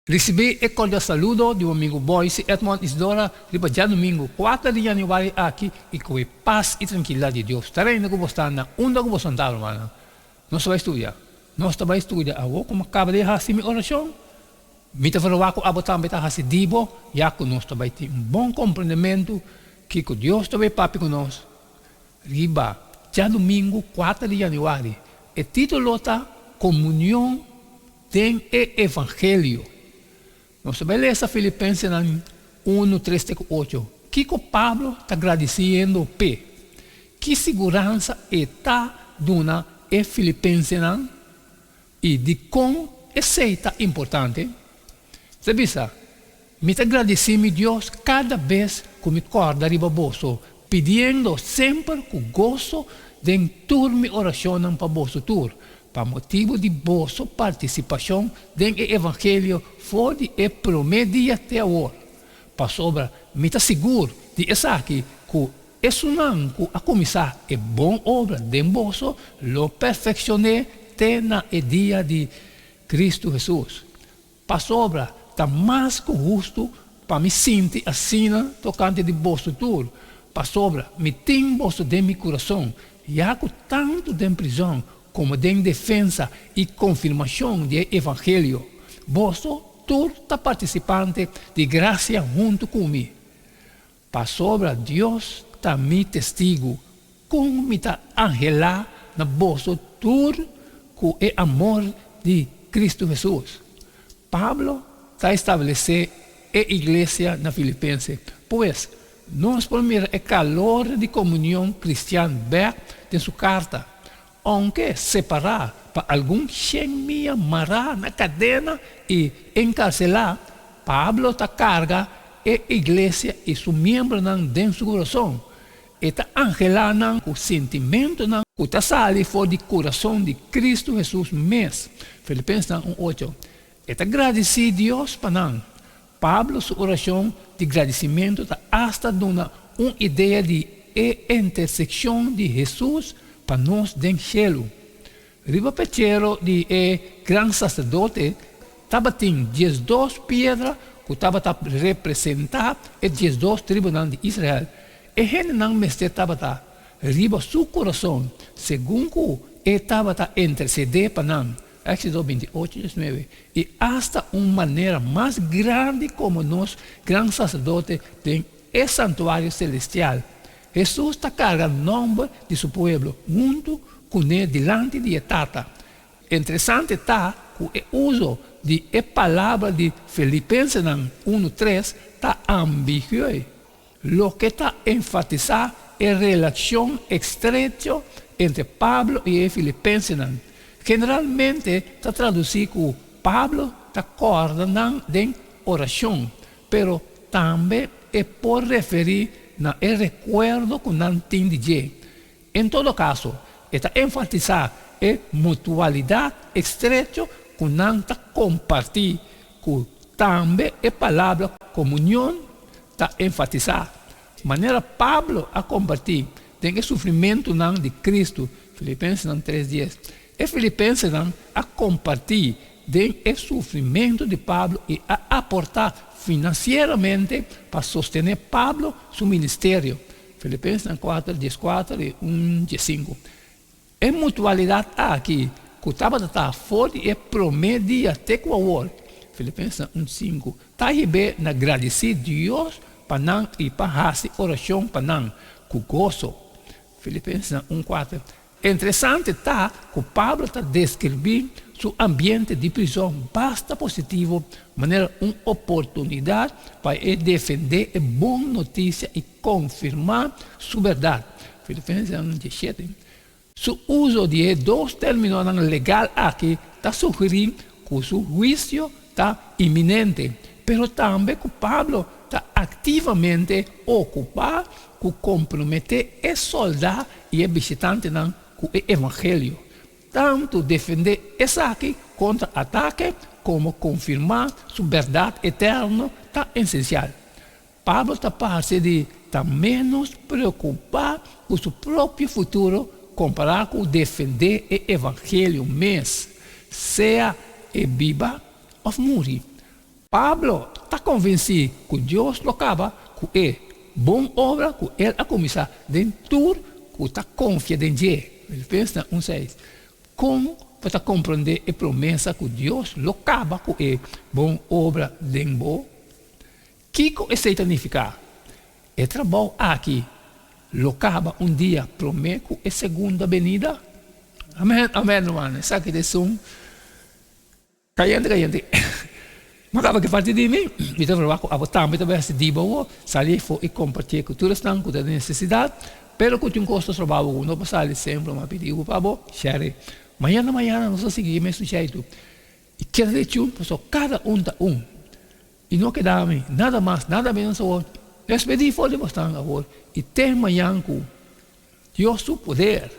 Recebi e cordial saludo do amigo Boyce Edmond Isdora, riba já domingo 4 de januário aqui e com paz e tranquilidade de Deus. Estarei no gostar na onda que você andar, mano. Nós vai estudar. Nós vai estudar. Agora como acaba de fazer minha oração, me tá falando que abotar me tá fazendo dibo, já que nós vai ter bom compreendimento que Deus também papi conosco. Riba já domingo 4 de januário. O título tá Comunhão tem o Evangelho. Nós vamos ler essa Filipenses 1, 3, 8. Que Pablo está agradecendo P. Que segurança está dando e Filipenses e de como aceita importante. Sabe isso? Me agradecendo a Deus cada vez que me acorda de bolso, pedindo sempre com gozo de turma oração para bolso tur. Para motivo de vossa participação no Evangelho foi o primeiro dia até agora. Para sobra, me está seguro de essa aqui que isso não a começar é boa obra de vosso, lo perfeccionei até no dia de Cristo Jesus. Para sobra, está mais que justo para me sentir assim tocante de vosso tudo. Para sobra, me tem vosso de meu coração, já que tanto de prisão, como de defesa e confirmação do Evangelho. Você, tu está participante de graça junto comigo. Para sobra, Deus está meu testigo, como me está angelar na vosso tur com o amor de Cristo Jesus. Pablo está estabelecendo a igreja na Filipenses, pois nós podemos o calor de comunhão cristã ver em sua carta. Aunque separar para algum me amarrar na cadena e encarcelar, Pablo está carga a igreja e seus membros dentro do seu coração. Está angelando o sentimento que está saindo fora do coração de Cristo Jesus mesmo. Filipenses 1:8. Está agradecido a Deus para nós. Pablo, sua oração de agradecimento está hasta dando uma ideia de intersecção de Jesus para nós dentro do céu. Riba Petero de grande sacerdote estava tendo 12 pedras que estava representar os 12 tribunais de Israel. E ele não estava riba seu coração, segundo que estava interceder para nós. Éxodo 28, 19. E hasta uma maneira mais grande como nós, grande sacerdote, tem o santuário celestial. Jesus está carregando o nome de seu povo, junto com ele, delante de Tata. Interessante está que o uso de a palavra de Filipenses 1:3 está ambíguo. Lo que está enfatizando é a relação estreita entre Pablo e Filipenses. Generalmente está traduzido que Pablo está coordenando em oração, pero também é por referir no recuerdo que não tem de Deus. Em todo caso, está enfatizando a mutualidade estreita que não está compartilhando, que também a palavra comunhão está enfatizada. De maneira Pablo a compartilhar tem o sofrimento de Cristo, Filipenses 3:10. E Filipenses a compartilhar tem o sofrimento de Pablo e a aportar financeiramente para sostener Pablo seu ministério. Filipenses 4:14 e 1:5. Em mutualidade aqui, que estava fora e promedia até com o outro. Filipenses 1:5. Está aí na agradecer Deus para não e para fazer oração para não, com gozo. Filipenses 1:4. Interessante está que Pablo está descrevendo seu ambiente de prisão bastante positivo, de maneira uma oportunidade para defender a boa notícia e confirmar sua verdade. Filipenses 1:17. Seu uso de dois términos legais aqui está sugerindo que seu juízo está iminente, mas também que Pablo está ativamente ocupado com comprometer o soldado e o visitante com o Evangelho. Tanto defender essa aqui contra ataque, como confirmar sua verdade eterna, está essencial. Pablo está parece está menos preocupado com seu próprio futuro comparado com defender o Evangelho mesmo, seja viva ou morrer. Pablo está convencido que Deus lo acaba com é boa obra que ele a começar dentro que está confiando em Deus. Filipenses 1:6. Como para compreender a promessa que Deus lo acaba com é boa obra dentro? Que isso significa? É trabalho aqui. Lo acaba dia promete com a segunda venida. Amém, amém, irmão. Sabe que são caiente. Mas acaba que parte de mim, eu estava com a botar, eu estava de boa, sair e compartilhar com todos os que têm necessidade, pero que tem um custo de trabalho, não passa sempre uma pedido para você, share. Amanhã nós seguimos esse jeito. E quero dizer, pessoal, cada dá um. E não queda a mim, nada mais, nada menos. Despedir fora de bastante agora. E ter amanhã com Deus o poder.